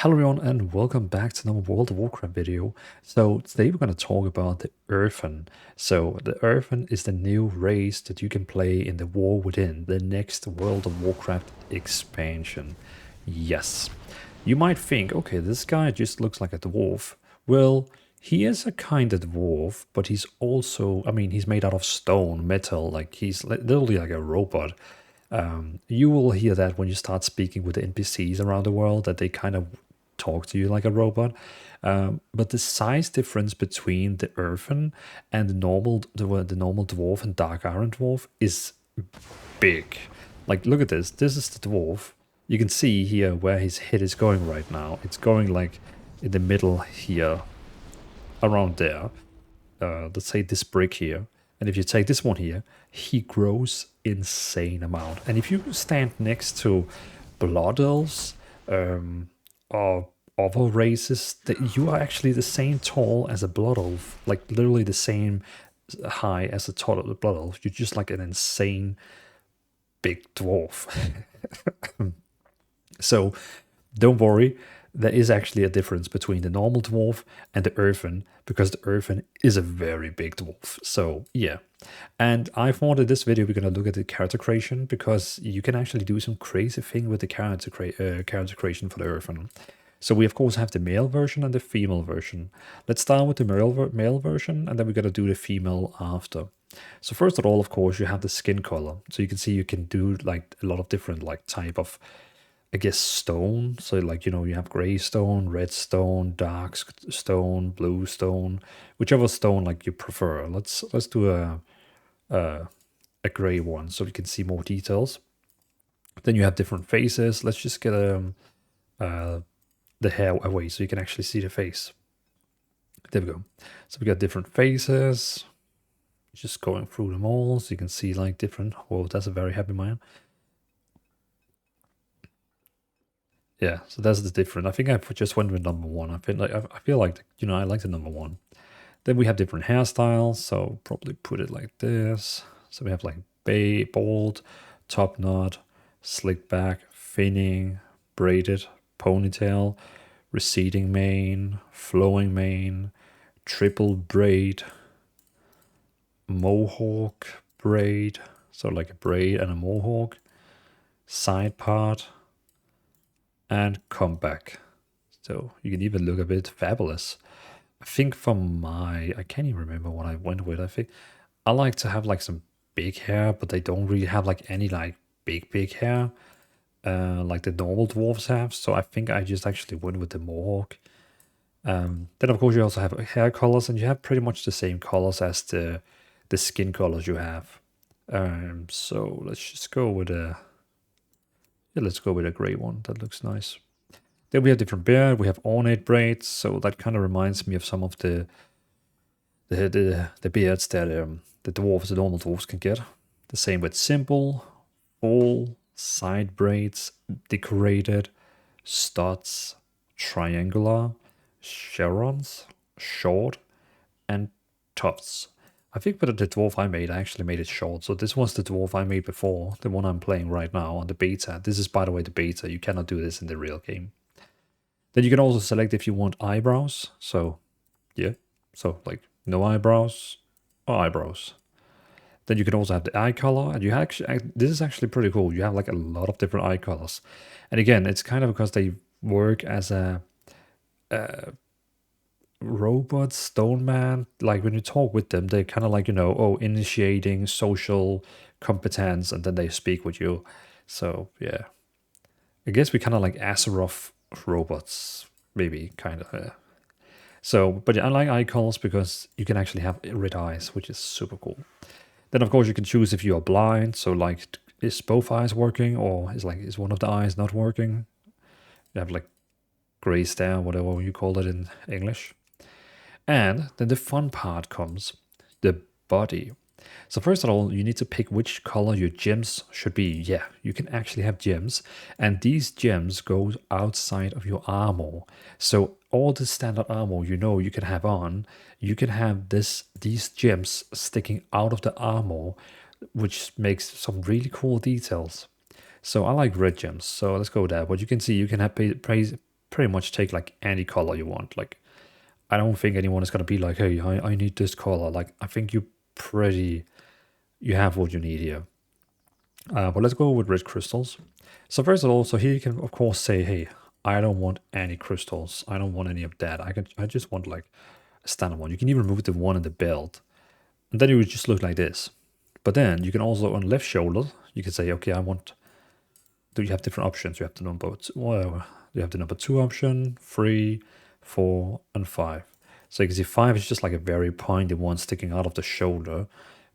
Hello everyone and welcome back to another World of Warcraft video. So today we're going to talk about the Earthen. So the Earthen is the new race that you can play in the War Within, the next World of Warcraft expansion. Yes. You might think, okay, this guy just looks like a dwarf. Well, he is a kind of dwarf, but he's also, he's made out of stone, metal, like he's literally like a robot. You will hear that when you start speaking with the NPCs around the world, that they kind of talk to you like a robot. But the size difference between the Earthen and the normal dwarf and dark iron dwarf is big. Like, look at this. This is the dwarf. You can see here where his head is going right now. It's going like in the middle here, around there. Let's say this brick here. And if you take this one here, he grows insane amount. And if you stand next to blood elves, or other races, that you are actually the same tall as a blood elf, like literally the same high as a tall of the blood elf. You're just like an insane big dwarf. So don't worry, there is actually a difference between the normal dwarf and the Earthen, because the Earthen is a very big dwarf. So yeah. And I thought in this video we're going to look at the character creation, because you can actually do some crazy thing with the character creation for the Earthen. So we of course have the male version and the female version. Let's start with the male version, and then we're going to do the female after. So first of all, of course, you have the skin color. So you can see you can do like a lot of different like type of, I guess, stone. So like, you have gray stone, red stone, dark stone, blue stone, whichever stone like you prefer. Let's do a gray one so we can see more details. Then you have different faces. Let's just get the hair away so you can actually see the face. There we go. So we got different faces. Just going through them all so you can see like different. Whoa, that's a very happy man. Yeah, so that's the different. I think I just went with number one. I feel like I like the number one. Then we have different hairstyles, so probably put it like this. So we have like bald, top knot, slick back, thinning, braided, ponytail, receding mane, flowing mane, triple braid, mohawk braid, so like a braid and a mohawk, side part, and comeback. So you can even look a bit fabulous. I think I can't even remember what I went with. I think I like to have like some big hair, but they don't really have like any like big hair, like the normal dwarves have. So I think I just actually went with the mohawk. Then of course you also have hair colors, and you have pretty much the same colors as the skin colors you have. So let's just go with let's go with a gray one. That looks nice. Then we have different beard. We have ornate braids, so that kind of reminds me of some of the beards that the normal dwarves can get. The same with simple, full, side braids, decorated, studs, triangular, chevrons, short, and tufts. I think for the dwarf I made, I actually made it short. So this was the dwarf I made before, the one I'm playing right now on the beta. This is, by the way, the beta. You cannot do this in the real game. Then you can also select if you want eyebrows. So, yeah. So, like, no eyebrows or eyebrows. Then you can also have the eye color. And you actually, this is actually pretty cool. You have, like, a lot of different eye colors. And again, it's kind of because they work as a robot stone man. Like, when you talk with them, they're kind of like, initiating social competence, and then they speak with you. So, yeah. I guess we kind of like Azeroth robots, maybe, kind of. So, but yeah, I like eye colors because you can actually have red eyes, which is super cool. Then, of course, you can choose if you are blind. So, like, is both eyes working, or is one of the eyes not working? You have like gray stare, whatever you call it in English. And then the fun part comes, the body. So first of all, you need to pick which color your gems should be. Yeah, you can actually have gems, and these gems go outside of your armor. So all the standard armor you can have on, you can have these gems sticking out of the armor, which makes some really cool details. So I like red gems, so let's go there. But you can see you can have pretty much take like any color you want. Like, I don't think anyone is gonna be like, hey, I need this color. Like, I think you have what you need here. But let's go with red crystals. So first of all, so here you can of course say, hey, I don't want any crystals. I don't want any of that. I just want like a standard one. You can even remove the one in the belt, and then it would just look like this. But then you can also on left shoulder, you can say, okay, I want. Do you have different options? You have the number 2 option, 3, 4, and 5. So you can see 5 is just like a very pointy one sticking out of the shoulder.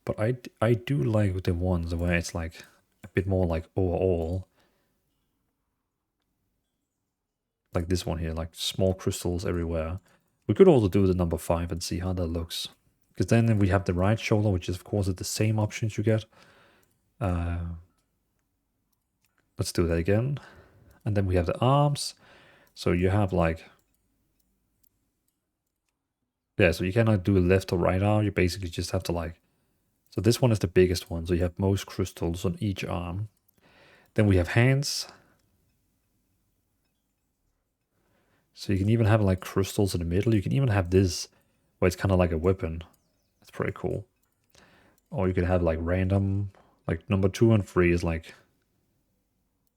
But I do like the ones where it's like a bit more like overall. Like this one here, like small crystals everywhere. We could also do the number 5 and see how that looks. Because then we have the right shoulder, which is of course the same options you get. Let's do that again. And then we have the arms. So you have like, yeah, so you cannot do left or right arm. You basically just have to like, so this one is the biggest one. So you have most crystals on each arm. Then we have hands. So you can even have like crystals in the middle. You can even have this where it's kind of like a weapon. It's pretty cool. Or you could have like random, like number 2 and 3 is like,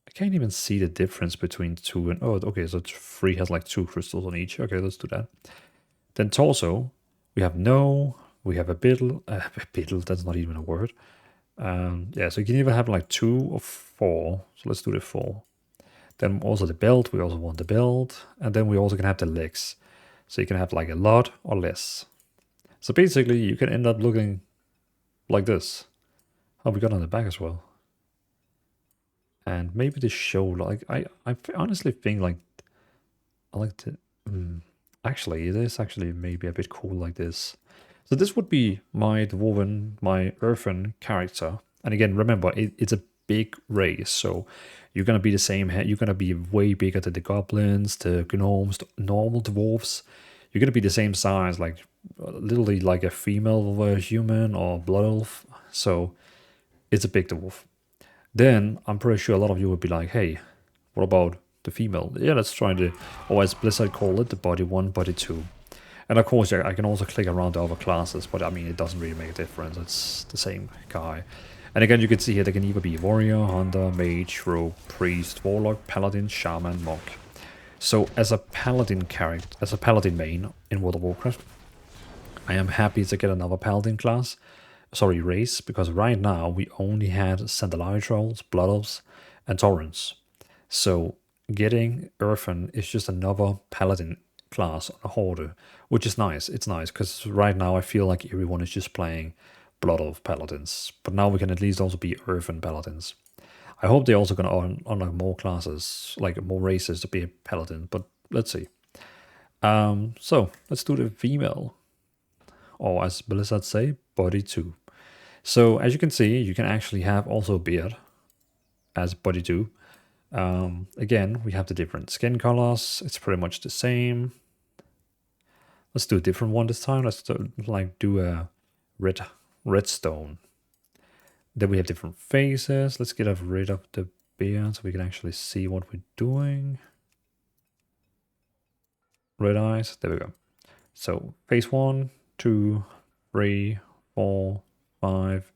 I can't even see the difference between 2 and, oh, okay, so 3 has like 2 crystals on each. Okay, let's do that. Then torso, we have no, we have a biddle, that's not even a word. Yeah, so you can even have like 2 or 4. So let's do the 4. Then also the belt, we also want the belt. And then we also can have the legs. So you can have like a lot or less. So basically you can end up looking like this. Oh, we got on the back as well. And maybe the shoulder. Like I honestly think like I like to. Actually, it is actually maybe a bit cool like this. So this would be my Dvalin, my Earthen character. And again, remember, it's a big race, so you're gonna be the same. You're gonna be way bigger than the goblins, the gnomes, the normal dwarves. You're gonna be the same size, like literally like a female human or blood elf. So it's a big dwarf. Then I'm pretty sure a lot of you would be like, hey, what about the female? Yeah, let's try the, or as Blizzard call it, the body 1, body 2. And of course, I can also click around the other classes, but I mean, it doesn't really make a difference. It's the same guy. And again, you can see here, they can either be warrior, hunter, mage, rogue, priest, warlock, paladin, shaman, monk. So as a paladin character, as a paladin main in World of Warcraft, I am happy to get another paladin class, sorry, race, because right now we only had Sandalari trolls, blood elves, and taurens. So getting Earthen is just another paladin class on a horde, which is nice. It's nice because right now I feel like everyone is just playing blood elf paladins, but now we can at least also be Earthen paladins. I hope they're also going to unlock more classes, like more races to be a paladin, but let's see. So let's do the female, or as Blizzard say, body 2. So as you can see, you can actually have also a beard as body 2. Again, we have the different skin colors. It's pretty much the same. Let's do a different one this time. Let's do a redstone. Then we have different faces. Let's get rid of the beard so we can actually see what we're doing. Red eyes. There we go. So face 1, 2, 3, 4, 5,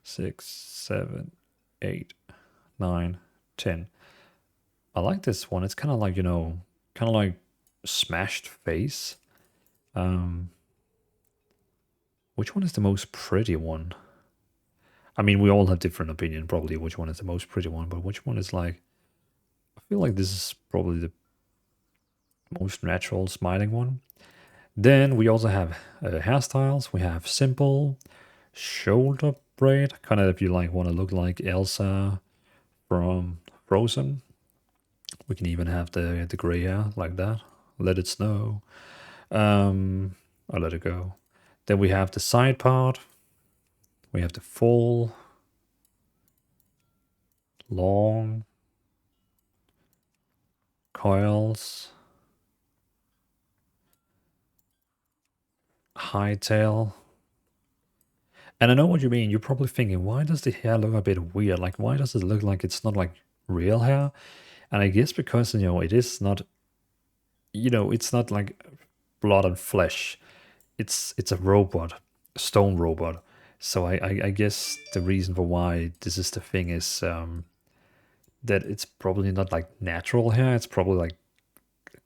6, 7, 8, 9, 10. I like this one. It's kind of like, you know, kind of like smashed face. Which one is the most pretty one? I mean, we all have different opinion, probably, which one is the most pretty one, but which one is like... I feel like this is probably the most natural smiling one. Then we also have hairstyles. We have simple, shoulder braid, kind of if you like want to look like Elsa from Frozen. We can even have the gray hair like that. Let it snow. I'll let it go. Then we have the side part. We have the full, long, coils, high tail. And I know what you mean. You're probably thinking, why does the hair look a bit weird? Like, why does it look like it's not like real hair? And I guess because, you know, it is not you know, it's not like blood and flesh. It's a robot, a stone robot. So I guess the reason for why this is the thing is that it's probably not like natural hair. It's probably like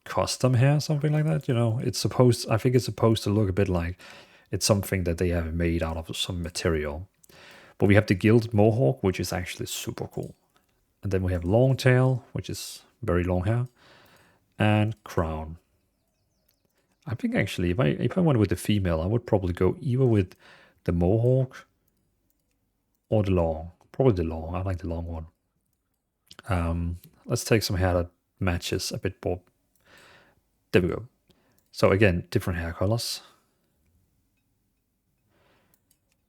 custom hair, something like that. You know, it's supposed. I think it's supposed to look a bit like it's something that they have made out of some material. But we have the gilded mohawk, which is actually super cool. And then we have long tail, which is very long hair, and crown. I think actually, if I went with the female, I would probably go either with the mohawk or the long. Probably the long. I like the long one. Let's take some hair that matches a bit more. There we go. So again, different hair colors.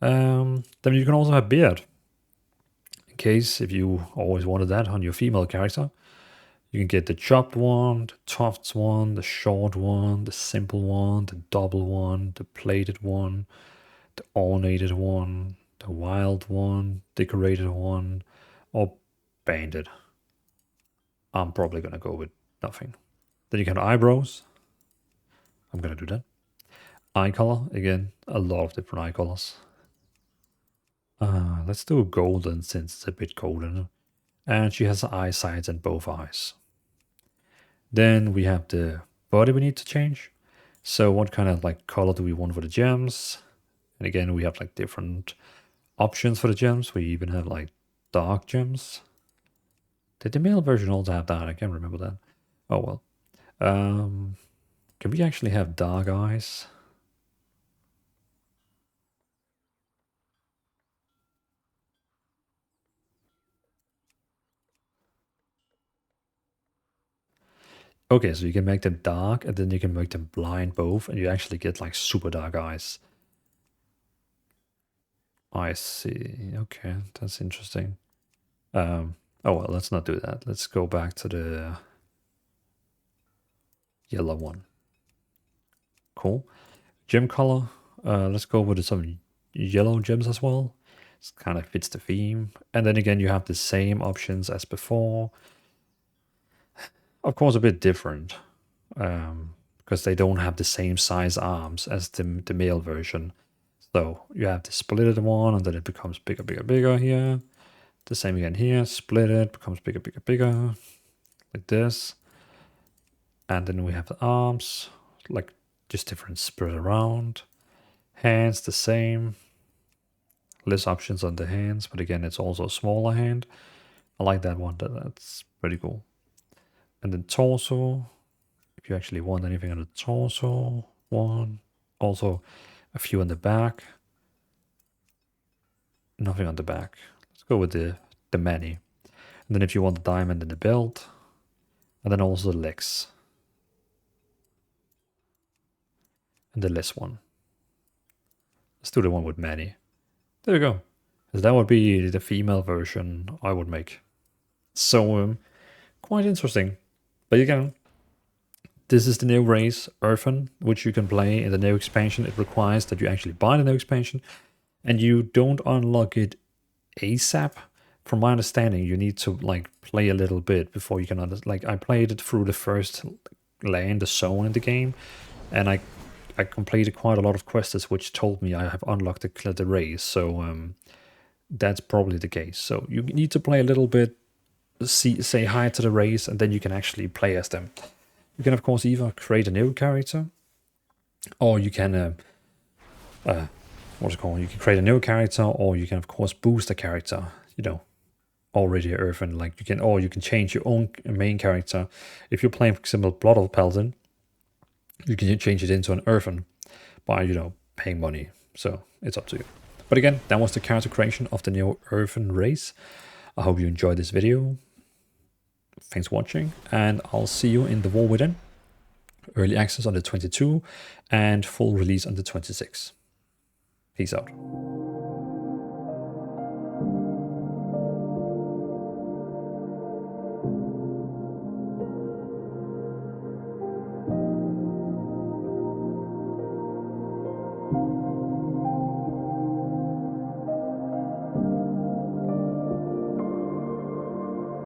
Then you can also have beard. In case if you always wanted that on your female character, you can get the chopped one, the tufts one, the short one, the simple one, the double one, the plated one, the ornated one, the wild one, decorated one, or banded. I'm probably gonna go with nothing. Then you can have eyebrows. I'm gonna do that. Eye color, again, a lot of different eye colors. Let's do golden since it's a bit golden. And she has eyesight in both eyes. Then we have the body we need to change. So what kind of like color do we want for the gems? And again, we have like different options for the gems. We even have like dark gems. Did the male version also have that? I can't remember that. Oh well. Can we actually have dark eyes? Okay, so you can make them dark and then you can make them blind both, and you actually get like super dark eyes. I see. Okay, that's interesting. Oh well, let's not do that. Let's go back to the yellow one. Cool. Gem color. Let's go with some yellow gems as well. It kind of fits the theme. And then again, you have the same options as before. Of course, a bit different. Because they don't have the same size arms as the male version. So you have the split one, and then it becomes bigger, bigger, bigger here. The same again here. Split it, becomes bigger, bigger, bigger. Like this. And then we have the arms, like just different spread around. Hands the same. Less options on the hands, but again, it's also a smaller hand. I like that one. That's pretty cool. And then torso. If you actually want anything on the torso, one. Also, a few on the back. Nothing on the back. Let's go with the many. And then if you want the diamond in the belt, and then also the legs. And the less one. Let's do the one with many. There you go. Because that would be the female version I would make. So, quite interesting. But again, this is the new race, Earthen, which you can play in the new expansion. It requires that you actually buy the new expansion, and you don't unlock it ASAP. From my understanding, you need to like play a little bit before you can like I played it through the first land, the zone in the game, and I completed quite a lot of quests which told me I have unlocked the race. So that's probably the case. So you need to play a little bit, say hi to the race, and then you can actually play as them. You can of course either create a new character, or you can what's it called? You can create a new character, or you can of course boost a character. You know, already Earthen. Like you can, or you can change your own main character. If you're playing, for example, Blood of Paladin, you can change it into an Earthen by paying money. So it's up to you. But again, that was the character creation of the new Earthen race. I hope you enjoyed this video. Thanks for watching, and I'll see you in the War Within. Early access on the 22 and full release on the 26. Peace out.